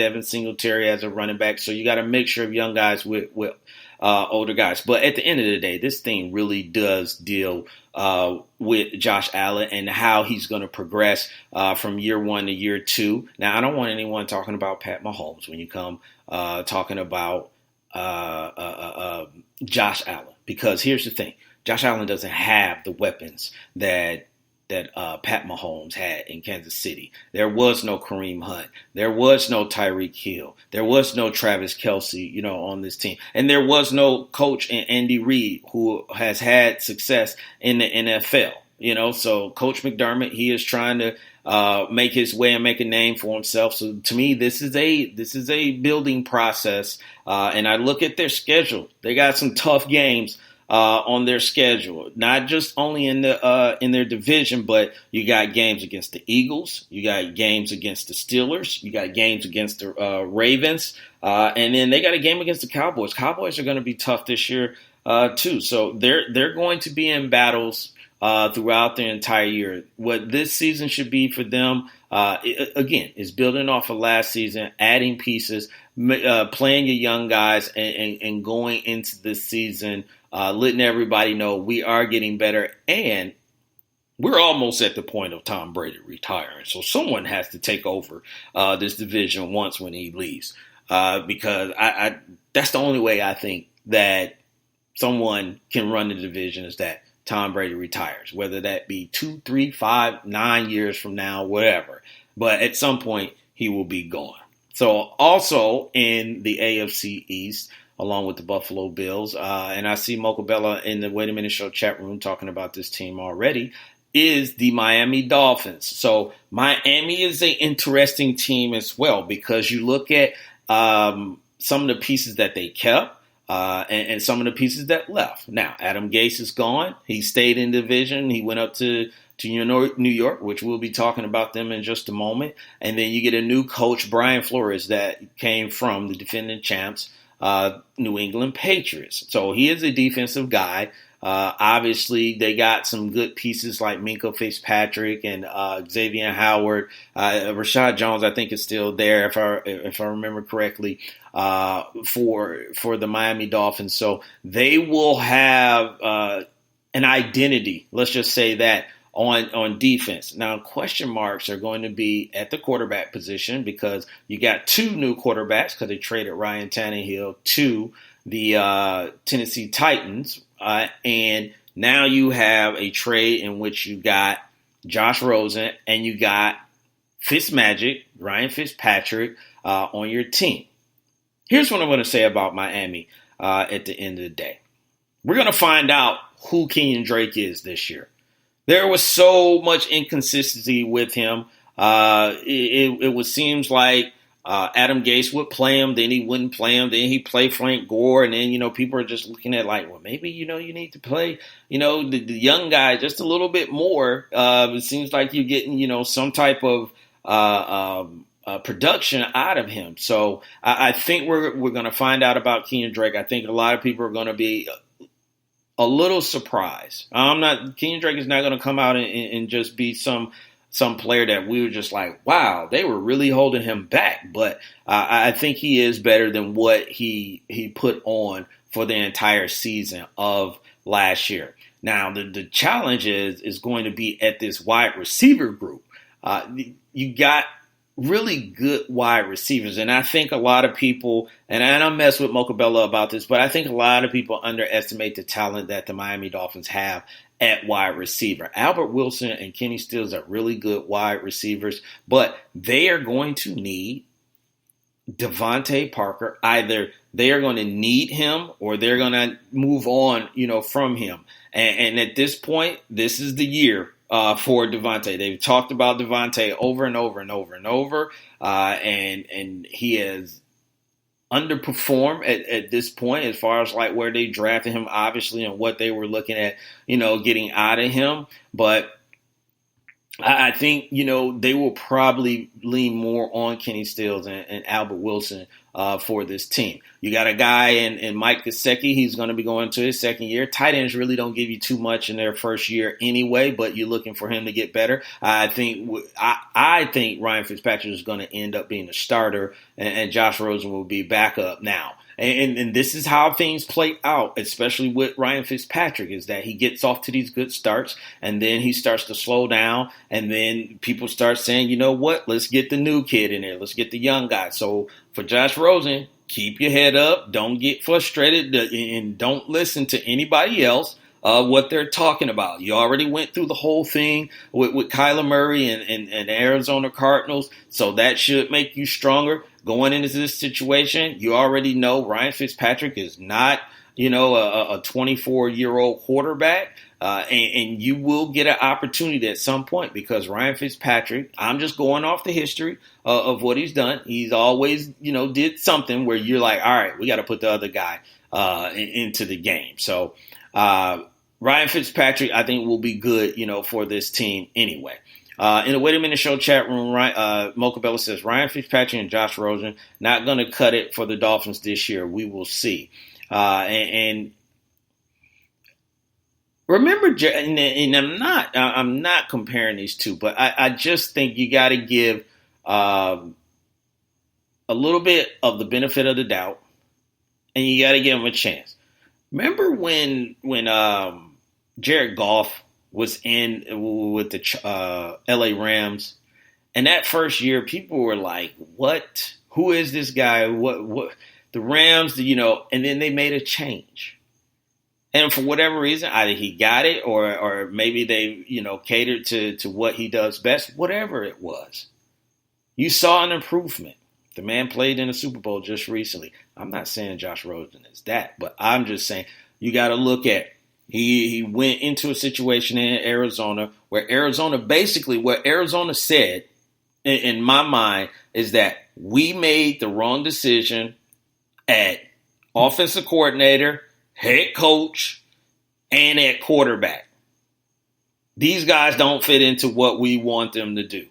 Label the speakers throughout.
Speaker 1: Devin Singletary as a running back. So you got a mixture of young guys with older guys. But at the end of the day, this thing really does deal with Josh Allen and how he's going to progress from year 1 to year 2. Now, I don't want anyone talking about Pat Mahomes when you come talking about Josh Allen, because here's the thing. Josh Allen doesn't have the weapons that Pat Mahomes had in Kansas City. There was no Kareem Hunt. There was no Tyreek Hill. There was no Travis Kelce, on this team. And there was no coach in Andy Reid who has had success in the NFL. So Coach McDermott, he is trying to make his way and make a name for himself. So to me, this is a building process. And I look at their schedule. They got some tough games on their schedule, not just only in their division, but you got games against the Eagles, you got games against the Steelers, you got games against the Ravens, and then they got a game against the Cowboys. Cowboys are going to be tough this year too, so they're going to be in battles throughout the entire year. What this season should be for them, again, is building off of last season, adding pieces, playing your young guys, and going into this season. Letting everybody know we are getting better, and we're almost at the point of Tom Brady retiring. So someone has to take over this division once when he leaves, because I that's the only way I think that someone can run the division is that Tom Brady retires, whether that be 2, 3, 5, 9 years from now, whatever. But at some point, he will be gone. So also in the AFC East, along with the Buffalo Bills. And I see Mocha Bella in the Wait a Minute Show chat room talking about this team already, is the Miami Dolphins. So Miami is an interesting team as well, because you look at some of the pieces that they kept and some of the pieces that left. Now, Adam Gase is gone. He stayed in division. He went up to New York, which we'll be talking about them in just a moment. And then you get a new coach, Brian Flores, that came from the defending champs, New England Patriots. So he is a defensive guy. Obviously, they got some good pieces like Minkah Fitzpatrick and Xavier Howard. Rashad Jones, I think, is still there, if I remember correctly, for the Miami Dolphins. So they will have an identity, let's just say that, on defense. Now, question marks are going to be at the quarterback position, because you got 2 new quarterbacks because they traded Ryan Tannehill to the Tennessee Titans. And now you have a trade in which you got Josh Rosen and you got Fitzmagic, Ryan Fitzpatrick, on your team. Here's what I'm going to say about Miami at the end of the day. We're going to find out who Kenyon Drake is this year. There was so much inconsistency with him. It seems like Adam Gase would play him, then he wouldn't play him, then he'd play Frank Gore, and then, people are just looking at like, well, maybe, you need to play, the young guy just a little bit more. It seems like you're getting, some type of production out of him. So I think we're going to find out about Kenyon Drake. I think a lot of people are going to be a little surprised. Kenyon Drake is not going to come out and just be some player that we were just like, wow, they were really holding him back. But I think he is better than what he put on for the entire season of last year. Now, the challenge is going to be at this wide receiver group. You got really good wide receivers. And I think a lot of people, and I mess with Mocha Bella about this, but I think a lot of people underestimate the talent that the Miami Dolphins have at wide receiver. Albert Wilson and Kenny Stills are really good wide receivers, but they are going to need Devontae Parker. Either they are going to need him or they're going to move on, from him. And at this point, this is the year for Devontae. They've talked about Devontae over and over and over and over, and he has underperformed at this point as far as like where they drafted him, obviously, and what they were looking at, getting out of him. But I think, they will probably lean more on Kenny Stills and Albert Wilson for this team. You got a guy in Mike Gesicki. He's going to be going to his second year. Tight ends really don't give you too much in their first year anyway, but you're looking for him to get better. I think Ryan Fitzpatrick is going to end up being a starter, and Josh Rosen will be backup now. And this is how things play out, especially with Ryan Fitzpatrick, is that he gets off to these good starts, and then he starts to slow down, and then people start saying, you know what, let's get the new kid in there. Let's get the young guy. So for Josh Rosen, keep your head up. Don't get frustrated, and don't listen to anybody else. What they're talking about. You already went through the whole thing with Kyler Murray and the Arizona Cardinals, so that should make you stronger. Going into this situation, you already know Ryan Fitzpatrick is not, a 24-year-old quarterback, and you will get an opportunity at some point because Ryan Fitzpatrick, I'm just going off the history of what he's done. He's always, did something where you're like, all right, we got to put the other guy into the game. So Ryan Fitzpatrick, I think, will be good, for this team anyway. In the Wait a Minute Show chat room, Mocha Bella says, Ryan Fitzpatrick and Josh Rosen not going to cut it for the Dolphins this year. We will see. And remember, and I'm not comparing these two, but I just think you got to give a little bit of the benefit of the doubt, and you got to give them a chance. Remember when Jared Goff was in with the LA Rams, and that first year, people were like, "What? Who is this guy? What? The Rams, and then they made a change, and for whatever reason, either he got it, or maybe they, catered to what he does best. Whatever it was, you saw an improvement. The man played in the Super Bowl just recently. I'm not saying Josh Rosen is that, but I'm just saying you got to look at. He went into a situation in Arizona where what Arizona said, in my mind, is that we made the wrong decision at offensive coordinator, head coach, and at quarterback. These guys don't fit into what we want them to do.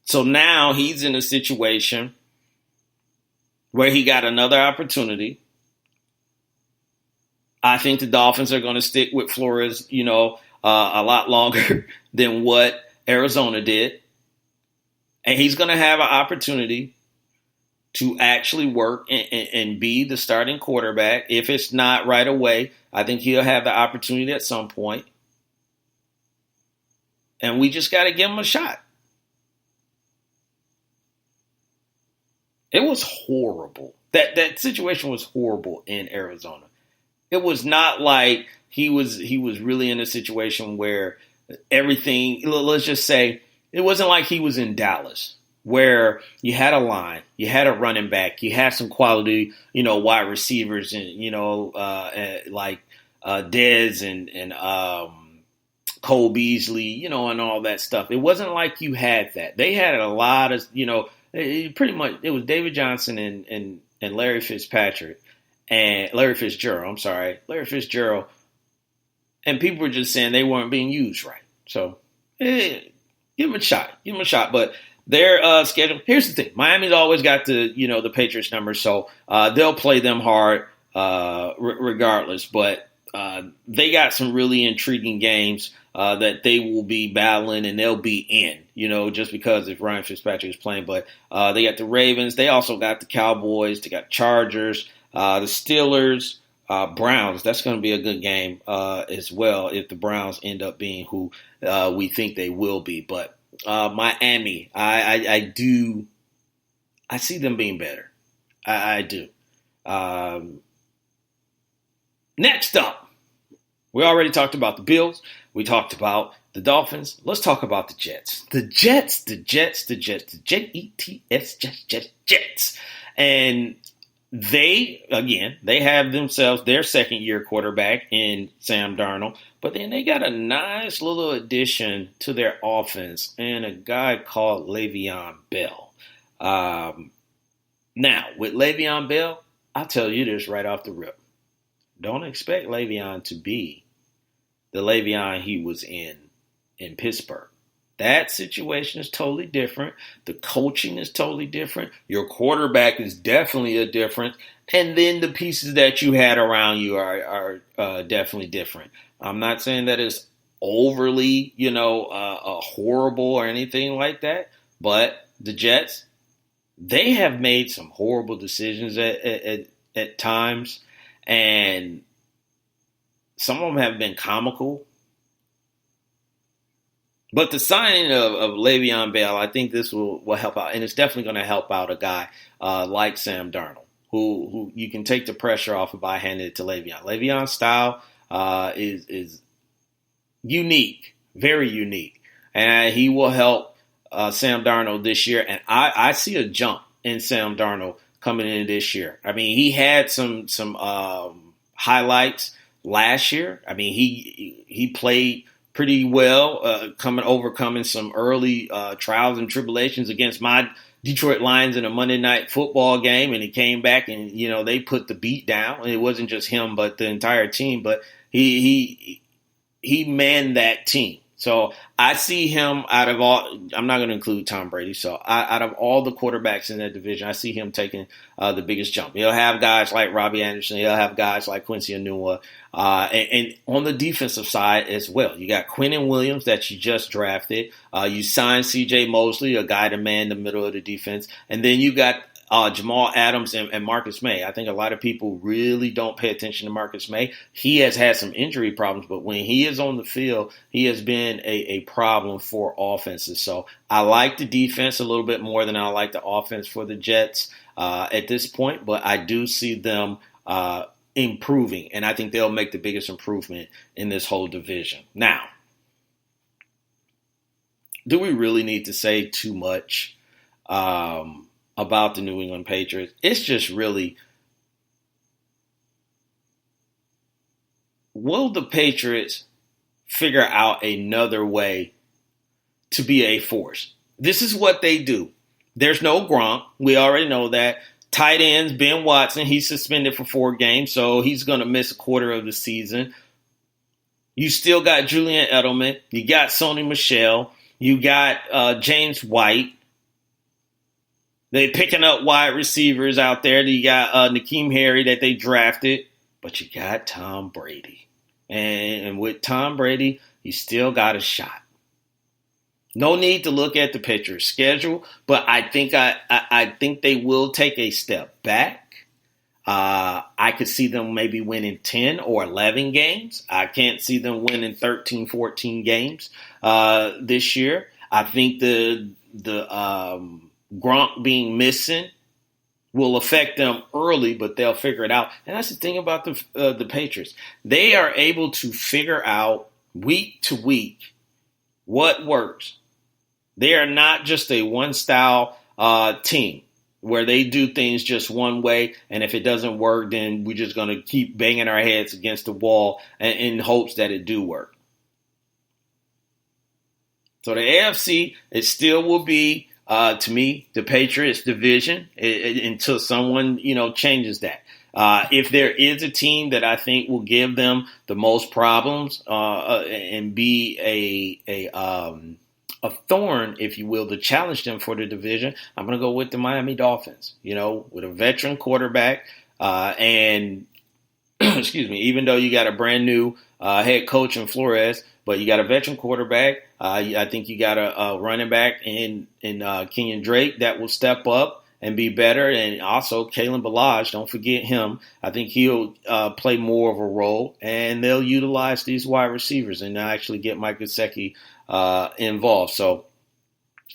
Speaker 1: So now he's in a situation where he got another opportunity. I think the Dolphins are going to stick with Flores, a lot longer than what Arizona did. And he's going to have an opportunity to actually work and be the starting quarterback. If it's not right away, I think he'll have the opportunity at some point. And we just got to give him a shot. It was horrible. That situation was horrible in Arizona. It was not like he was really in a situation where everything, let's just say, it wasn't like he was in Dallas where you had a line, you had a running back, you had some quality, wide receivers and, like Dez and Cole Beasley, and all that stuff. It wasn't like you had that. They had a lot of, pretty much it was David Johnson and Larry Fitzpatrick. And Larry Fitzgerald, and people were just saying they weren't being used right. So, give them a shot. But their schedule, here's the thing. Miami's always got the Patriots number, so they'll play them hard regardless. But they got some really intriguing games that they will be battling, and they'll be in, just because if Ryan Fitzpatrick is playing. But they got the Ravens. They also got the Cowboys. They got Chargers. The Steelers, Browns, that's going to be a good game as well if the Browns end up being who we think they will be. But Miami, I see them being better. I do. Next up, we already talked about the Bills. We talked about the Dolphins. Let's talk about the Jets. The Jets. Jets. And they have themselves their second-year quarterback in Sam Darnold, but then they got a nice little addition to their offense and a guy called Le'Veon Bell. Now, with Le'Veon Bell, I'll tell you this right off the rip. Don't expect Le'Veon to be the Le'Veon he was in in Pittsburgh. That situation is totally different. The coaching is totally different. Your quarterback is definitely a difference. And then the pieces that you had around you are definitely different. I'm not saying that it's overly, horrible or anything like that. But the Jets, they have made some horrible decisions at times. And some of them have been comical. But the signing of Le'Veon Bell, I think this will help out. And it's definitely going to help out a guy like Sam Darnold, who you can take the pressure off of by handing it to Le'Veon. Le'Veon's style is unique, very unique. And he will help Sam Darnold this year. And I see a jump in Sam Darnold coming in this year. I mean, he had some highlights last year. I mean, he played pretty well, overcoming some early trials and tribulations against my Detroit Lions in a Monday Night Football game, and he came back and they put the beat down. And it wasn't just him, but the entire team. But he manned that team. So I see him out of all. I'm not going to include Tom Brady. So out of all the quarterbacks in that division, I see him taking the biggest jump. He'll have guys like Robbie Anderson. He'll have guys like Quincy Enunwa. And on the defensive side as well, you got Quinnen Williams that you just drafted. You signed C.J. Mosley, a guy to man the middle of the defense, and then you got Jamal Adams and Marcus May. I think a lot of people really don't pay attention to Marcus May. He has had some injury problems, but when he is on the field, he has been a problem for offenses. So I like the defense a little bit more than I like the offense for the Jets at this point, but I do see them improving, and I think they'll make the biggest improvement in this whole division. Now, do we really need to say too much about the New England Patriots? It's just really, will the Patriots figure out another way to be a force? This is what they do. There's no Gronk. We already know that. Tight ends, Ben Watson, he's suspended for 4 games, so he's going to miss a quarter of the season. You still got Julian Edelman. You got Sony Michel. You got James White. They're picking up wide receivers out there. You got N'Keem Harry that they drafted. But you got Tom Brady. And with Tom Brady, you still got a shot. No need to look at the Patriots' schedule, but I think they will take a step back. I could see them maybe winning 10 or 11 games. I can't see them winning 13, 14 games this year. I think the Gronk being missing will affect them early, but they'll figure it out. And that's the thing about the Patriots. They are able to figure out week to week what works. They are not just a one-style team where they do things just one way, and if it doesn't work, then we're just going to keep banging our heads against the wall in hopes that it do work. So the AFC, it still will be, to me, the Patriots division until someone, changes that. If there is a team that I think will give them the most problems and be a thorn, if you will, to challenge them for the division, I'm going to go with the Miami Dolphins, with a veteran quarterback. And, excuse me, even though you got a brand new head coach in Flores, but you got a veteran quarterback. I think you got a running back in Kenyon Drake that will step up and be better. And also Kalen Ballage, don't forget him. I think he'll play more of a role. And they'll utilize these wide receivers and actually get Mike Gesicki involved. So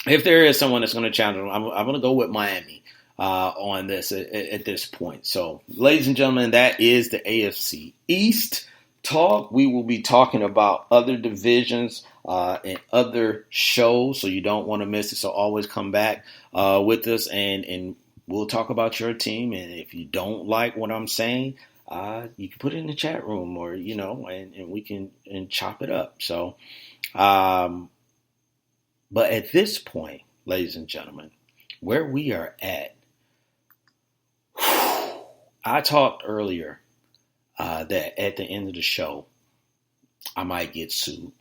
Speaker 1: if there is someone that's going to challenge them, I'm going to go with Miami on this at this point. So, ladies and gentlemen, that is the AFC East talk. We will be talking about other divisions and other shows, so you don't want to miss it. So always come back with us, and we'll talk about your team. And if you don't like what I'm saying, you can put it in the chat room, or and we can chop it up. So, but at this point, ladies and gentlemen, where we are at, I talked earlier that at the end of the show, I might get sued.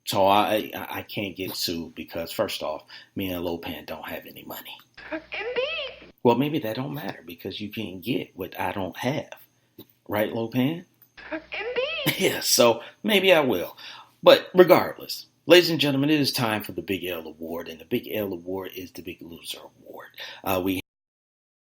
Speaker 1: So I can't get sued because first off, me and Lopan don't have any money.
Speaker 2: Indeed.
Speaker 1: Well, maybe that don't matter because you can't get what I don't have, right, Lopan?
Speaker 2: Indeed.
Speaker 1: Yeah, so maybe I will. But regardless, ladies and gentlemen, it is time for the Big L Award, and the Big L Award is the Big Loser Award. We